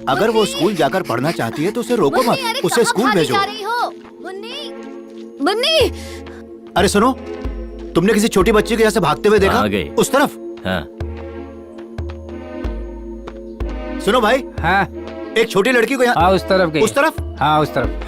अगर वो स्कूल जाकर पढ़ना चाहती है तो उसे रोको मत, उसे स्कूल भेजो। मुन्नी, मुन्नी। अरे सुनो, तुमने किसी छोटी बच्ची को यहाँ से भागते हुए देखा? उस तरफ। हाँ। सुनो भाई। हाँ। एक छोटी लड़की को यहाँ। हाँ, उस तरफ गई। उस तरफ? हाँ, उस तरफ।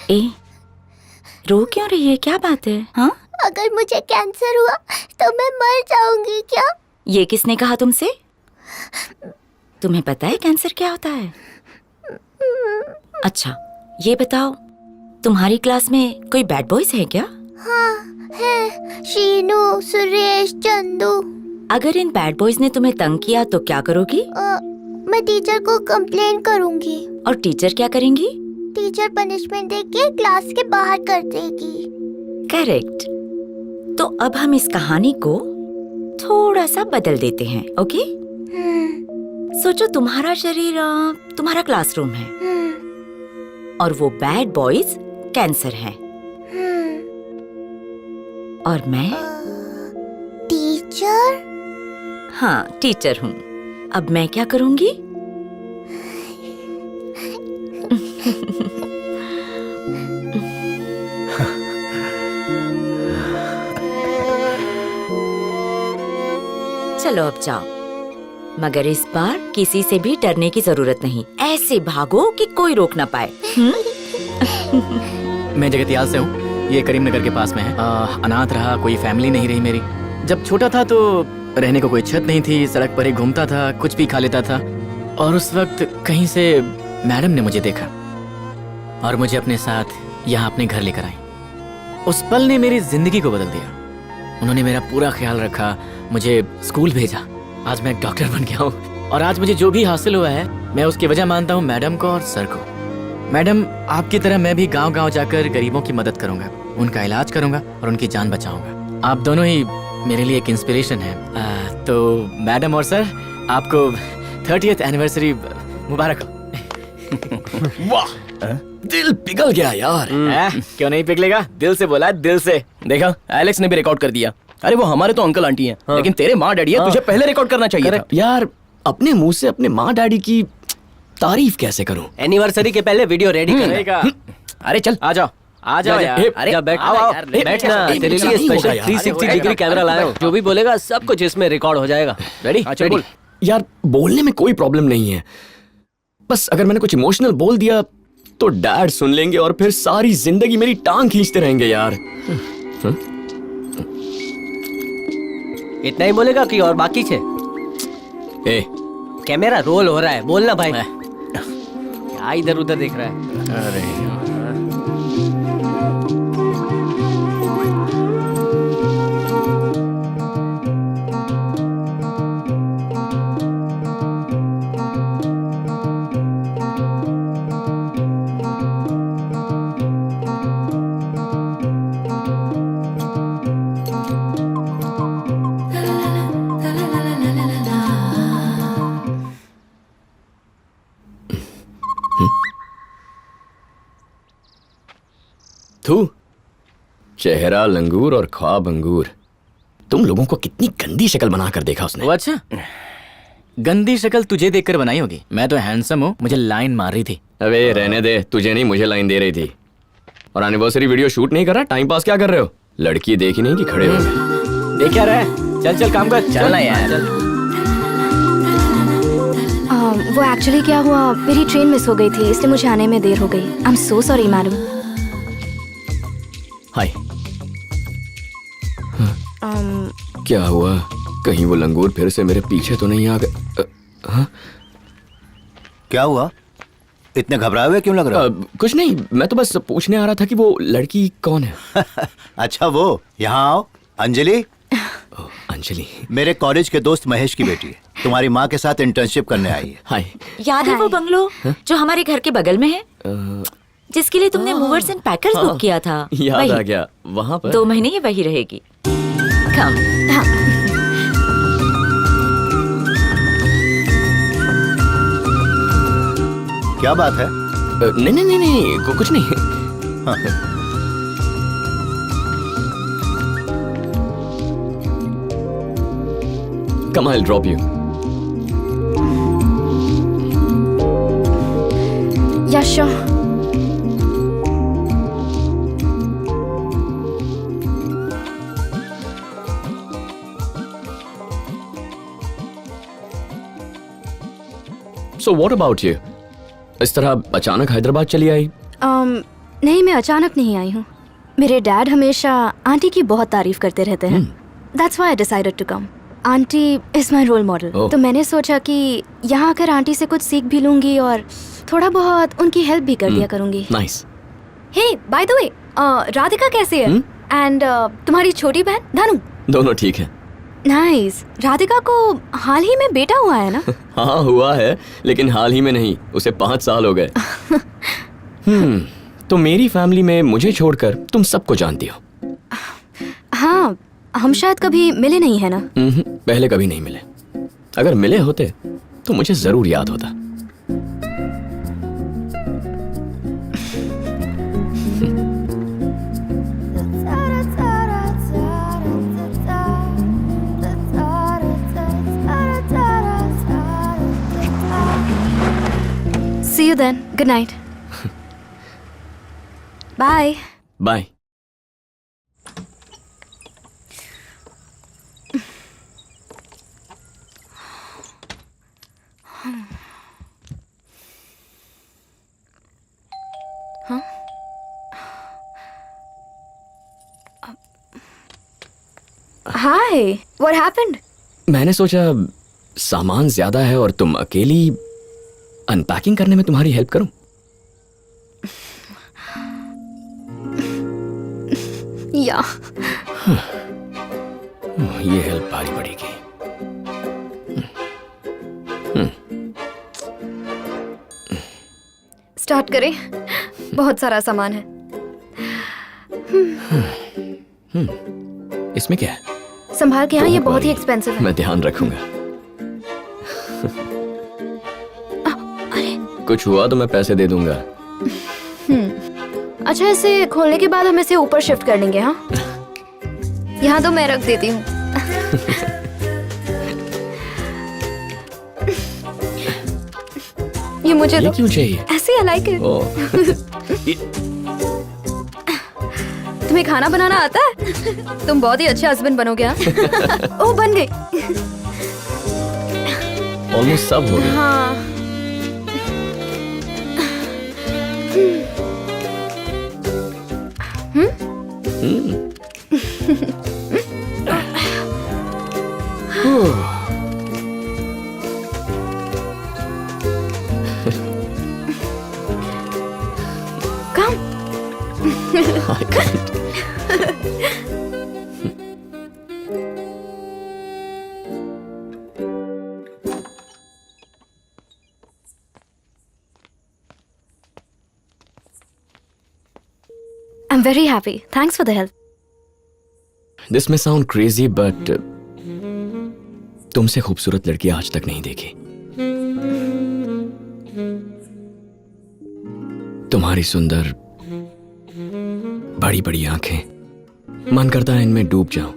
ए, रो क्यों रही है? क्या बात है? हाँ? अगर मुझे कैंसर हुआ तो मैं मर जाऊंगी क्या? ये किसने कहा तुमसे? तुम्हें पता है कैंसर क्या होता है? अच्छा, ये बताओ, तुम्हारी क्लास में कोई बैड बॉयज है क्या? हाँ है, शीनू, सुरेश, चंदू। अगर इन बैड बॉयज ने तुम्हें तंग किया तो क्या करोगी? मैं टीचर को कंप्लेन करूंगी। और टीचर क्या करेंगी? टीचर पनिशमेंट देके क्लास के बाहर कर देगी। करेक्ट। तो अब हम इस कहानी को थोड़ा सा बदल देते हैं, ओके? सोचो तुम्हारा शरीर तुम्हारा क्लासरूम है और वो बैड बॉयज कैंसर है और मैं टीचर? हाँ, टीचर हूँ। अब मैं क्या करूँगी? चलो अब जाओ, मगर इस बार किसी से भी डरने की जरूरत नहीं। ऐसे भागो कि कोई रोक ना पाए। मैं जगतियाल से हूँ, ये करीमनगर के पास में है। अनाथ रहा, कोई फैमिली नहीं रही मेरी। जब छोटा था तो रहने को कोई छत नहीं थी, सड़क पर ही घूमता था, कुछ भी खा लेता था। और उस वक्त कहीं से मैडम ने मुझे देखा और मुझे अपने साथ यहाँ अपने घर लेकर आई। उस पल ने मेरी जिंदगी को बदल दिया। उन्होंने मेरा पूरा ख्याल रखा, मुझे स्कूल भेजा। आज मैं एक डॉक्टर बन गया हूँ और आज मुझे जो भी हासिल हुआ है मैं उसकी वजह मानता हूँ मैडम को और सर को। मैडम, आपकी तरह मैं भी गांव-गांव जाकर गरीबों की मदद करूंगा, उनका इलाज करूंगा और उनकी जान बचाऊंगा। आप दोनों ही मेरे लिए एक इंस्पिरेशन है। तो मैडम और सर, आपको 30th एनिवर्सरी मुबारक हो। वाह, दिल पिघल गया यार। क्यों नहीं पिघलेगा? दिल से बोला, दिल से। देखा, एलेक्स ने भी रिकॉर्ड कर दिया। अरे वो हमारे तो अंकल आंटी हैं, लेकिन तेरे माँ डैडी है, तुझे पहले रिकॉर्ड करना चाहिए था। यार, अपने मुंह से अपने माँ डैडी की तारीफ कैसे करूं? एनिवर्सरी के पहले वीडियो रेडी करेगा। अरे चल, आ जाओ, आ जाओ यार। अरे जा बैठ, बैठना। तेरे लिए स्पेशल 360 डिग्री कैमरा लाया हूं। जो भी बोलेगा सब कुछ इसमें रिकॉर्ड हो जाएगा। रेडी? रेडी। यार, बोलने में कोई प्रॉब्लम नहीं है, बस अगर मैंने कुछ इमोशनल बोल दिया तो डैड सुन लेंगे और फिर सारी जिंदगी मेरी टांग खींचते रहेंगे यार। इतना ही बोलेगा कि और बाकी छे? ए, कैमरा रोल हो रहा है, बोलना भाई। क्या इधर उधर देख रहा है? अरे थू, चेहरा लंगूर और ख्वाब अंगूर। तुम लोगों को कितनी गंदी शक्ल बनाकर देखा उसने। वो अच्छा, गंदी शक्ल तुझे देखकर बनाई होगी। मैं तो हैंडसम हूँ, मुझे लाइन मार रही थी। अबे रहने दे, तुझे नहीं मुझे लाइन दे रही थी। और एनिवर्सरी वीडियो शूट नहीं कर रहा, टाइम पास क्या कर रहे हो? लड़की देखी नहीं कि खड़े हो गए? देख क्या रहा है? चल चल काम कर, चलना यार। वो एक्चुअली क्या हुआ, मेरी ट्रेन मिस हो गई थी, इसलिए मुझे आने में देर हो गई। I am so sorry madam. Hi. क्या हुआ? कहीं वो लंगूर फिर से मेरे पीछे तो नहीं आ गए? क्या हुआ? इतने घबराए हुए क्यों लग रहा? कुछ नहीं, मैं तो बस पूछने आ रहा था कि वो लड़की कौन है। अच्छा, वो यहाँ आओ। अंजलि। अंजलि मेरे कॉलेज के दोस्त महेश की बेटी है, तुम्हारी माँ के साथ इंटर्नशिप करने आई है। हाय। याद है वो बंगलो जो हमारे घर के बगल में है, जिसके लिए तुमने मूवर्स एंड पैकर्स बुक किया था? याद आ गया, वहाँ पर 2 महीने ये वही रहेगी। कम। क्या बात है? नहीं नहीं नहीं नहीं, कुछ नहीं। हाँ। Come, I'll drop you. Yeah, sure. So what about you? इस तरह अचानक हैदराबाद चली आई? नहीं, मैं अचानक नहीं आई हूँ। मेरे डैड हमेशा आंटी की बहुत तारीफ करते रहते हैं। That's why I decided to come. Aunty is my role model. Oh. तो मैंने सोचा कि यहाँ आकर आंटी से कुछ सीख भी लूंगी और थोड़ा बहुत उनकी हेल्प भी कर दिया करूंगी। Nice. Hey by the way, Radhika कैसी है? एंड तुम्हारी छोटी बहन धनु? दोनों ठीक है। नाइस। राधिका को हाल ही में बेटा हुआ है ना? हाँ हुआ है, लेकिन हाल ही में नहीं, उसे 5 साल हो गए। तो मेरी फैमिली में मुझे छोड़कर तुम सबको जानती हो। हाँ, हम शायद कभी मिले नहीं है ना? पहले कभी नहीं मिले। अगर मिले होते तो मुझे जरूर याद होता। See you then. Good night. Bye. Bye. Hi. What happened? मैंने सोचा सामान ज्यादा है और तुम अकेली, अनपैकिंग करने में तुम्हारी हेल्प करूं। Yeah. ये हेल्प भारी पड़ेगी। स्टार्ट करें? बहुत सारा सामान है। इसमें क्या है? संभाल के, हाँ, ये Don't बहुत ही worry. एक्सपेंसिव है। मैं ध्यान रखूंगा। कुछ हुआ तो मैं पैसे दे दूंगा। अच्छा, इसे खोलने के बाद हम इसे ऊपर शिफ्ट कर लेंगे। हाँ, यहाँ तो मैं रख देती हूँ। ये मुझे ये दो। क्यों चाहिए? ऐसे आई लाइक इट। तुम्हें खाना बनाना आता है? तुम बहुत ही अच्छे हस्बैंड बनोगे। हाँ? ओह, बन गई। ऑलमोस्ट सब हो गया। हाँ। Come. I can't. I'm very happy. Thanks for the help. This may sound crazy, but तुमसे खूबसूरत लड़की आज तक नहीं देखी। तुम्हारी सुंदर बड़ी बड़ी आंखें, मन करता है इनमें डूब जाऊं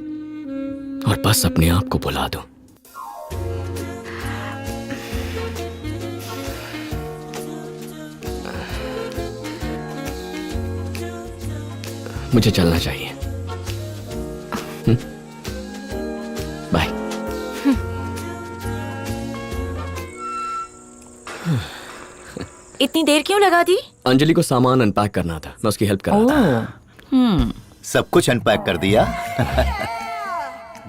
और बस अपने आप को भुला दूं। मुझे चलना चाहिए। बाय। इतनी देर क्यों लगा दी? अंजलि को सामान अनपैक करना था, मैं उसकी हेल्प कर रहा था। सब कुछ अनपैक कर दिया।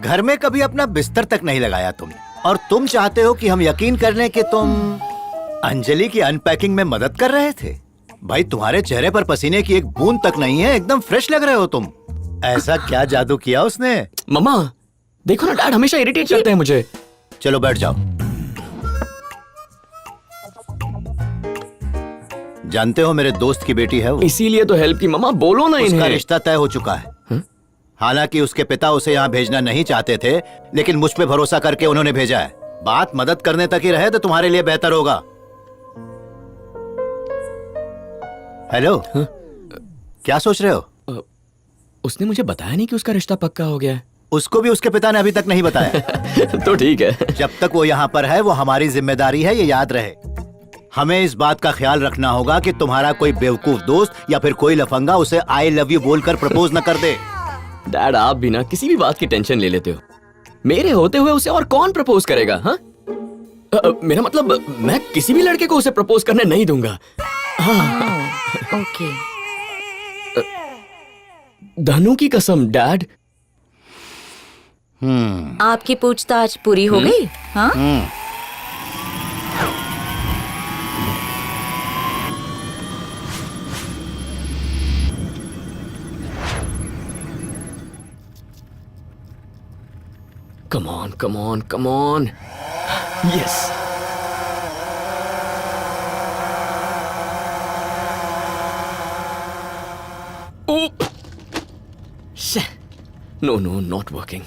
घर में कभी अपना बिस्तर तक नहीं लगाया तुमने, और तुम चाहते हो कि हम यकीन कर लें कि तुम अंजलि की अनपैकिंग में मदद कर रहे थे? भाई, तुम्हारे चेहरे पर पसीने की एक बूंद तक नहीं है, एकदम फ्रेश लग रहे हो तुम। ऐसा क्या जादू किया उसने? मम्मा देखो ना, डैड हमेशा इरिटेट करते हैं मुझे। चलो बैठ जाओ। जानते हो मेरे दोस्त की बेटी है वो। इसीलिए तो हेल्प की। मम्मा बोलो ना उसका इन्हें। रिश्ता तय हो चुका है। हालांकि उसके पिता उसे यहाँ भेजना नहीं चाहते थे, लेकिन मुझ पे भरोसा करके उन्होंने भेजा है। बात मदद करने तक ही रहे तो तुम्हारे लिए बेहतर होगा। हेलो, क्या सोच रहे हो? उसने मुझे बताया नहीं कि उसका रिश्ता पक्का हो गया है। उसको भी उसके पिता ने अभी तक नहीं बताया। तो ठीक है। जब तक वो यहाँ पर है वो हमारी जिम्मेदारी है, ये याद रहे। हमें इस बात का ख्याल रखना होगा कि तुम्हारा कोई बेवकूफ दोस्त या फिर कोई लफंगा उसे आई लव यू बोलकर प्रपोज न कर दे। डैड, आप भी ना किसी भी बात की टेंशन ले लेते हो। मेरे होते हुए उसे और कौन प्रपोज करेगा? हाँ, मेरा मतलब मैं किसी भी लड़के को उसे प्रपोज करने नहीं दूंगा। ओके। धनु की कसम डैड। आपकी पूछताछ पूरी हो गई? हाँ। Come on, come on, come on. Yes. Oh. Shit. No, no, not working.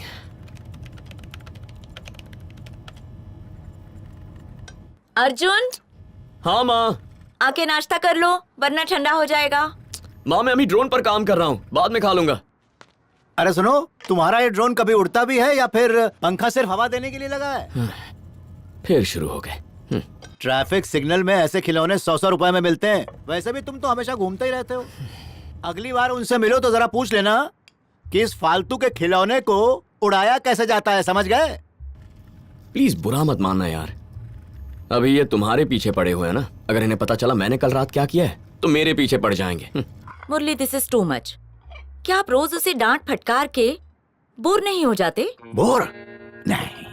Arjun, हाँ माँ। आके नाश्ता कर लो वरना ठंडा हो जाएगा। माँ, मैं अभी ड्रोन पर काम कर रहा हूँ, बाद में खा लूंगा। अरे सुनो, तुम्हारा ये ड्रोन कभी उड़ता भी है या फिर पंखा सिर्फ हवा देने के लिए लगा है? फिर शुरू हो गए। ट्रैफिक सिग्नल में ऐसे खिलौने 100-100 रुपए में मिलते हैं। वैसे भी तुम तो हमेशा घूमते ही रहते हो। अगली बार उनसे मिलो तो जरा पूछ लेना कि इस फालतू के खिलौने को उड़ाया कैसे जाता है, समझ गए? प्लीज बुरा मत मानना यार, अभी ये तुम्हारे पीछे पड़े हुए हैं ना। अगर इन्हें पता चला मैंने कल रात क्या किया है तो मेरे पीछे पड़ जाएंगे। मुरली, दिस इज टू मच। क्या आप रोज उसे डांट फटकार के बोर नहीं हो जाते? बोर नहीं,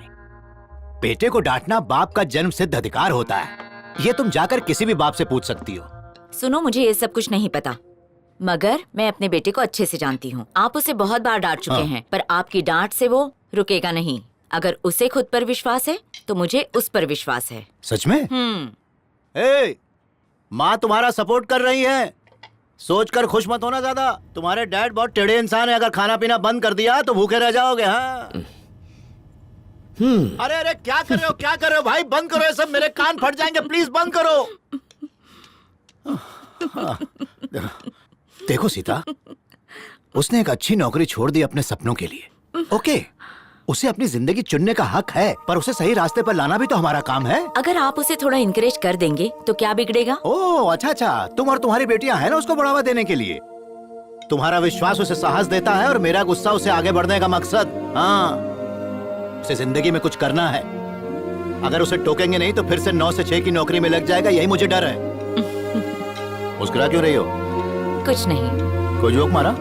बेटे को डांटना बाप का जन्म सिद्ध अधिकार होता है। ये तुम जाकर किसी भी बाप से पूछ सकती हो। सुनो, मुझे ये सब कुछ नहीं पता, मगर मैं अपने बेटे को अच्छे से जानती हूँ। आप उसे बहुत बार डांट चुके हैं, पर आपकी डांट से वो रुकेगा नहीं। अगर उसे खुद पर विश्वास है तो मुझे उस पर विश्वास है। सच में? ए, माँ तुम्हारा सपोर्ट कर रही है। सोचकर खुश मत होना ज्यादा। तुम्हारे डैड बहुत टेढ़े इंसान है, अगर खाना पीना बंद कर दिया तो भूखे रह जाओगे। हाँ। अरे अरे, क्या कर रहे हो, क्या कर रहे हो भाई? बंद करो ये सब, मेरे कान फट जाएंगे। प्लीज बंद करो। देखो सीता, उसने एक अच्छी नौकरी छोड़ दी अपने सपनों के लिए। ओके, उसे अपनी जिंदगी चुनने का हक है, पर उसे सही रास्ते पर लाना भी तो हमारा काम है। अगर आप उसे थोड़ा इनकरेज कर देंगे तो क्या बिगड़ेगा? ओह अच्छा अच्छा, तुम और तुम्हारी बेटियां हैं ना उसको बढ़ावा देने के लिए। तुम्हारा विश्वास उसे साहस देता है और मेरा गुस्सा उसे आगे बढ़ने का मकसद। हाँ, उसे जिंदगी में कुछ करना है। अगर उसे टोकेंगे नहीं तो फिर से 9 से 6 की नौकरी में लग जाएगा, यही मुझे डर है। मुस्कुरा क्यों रही हो? कुछ नहीं। कोई जोक मारा?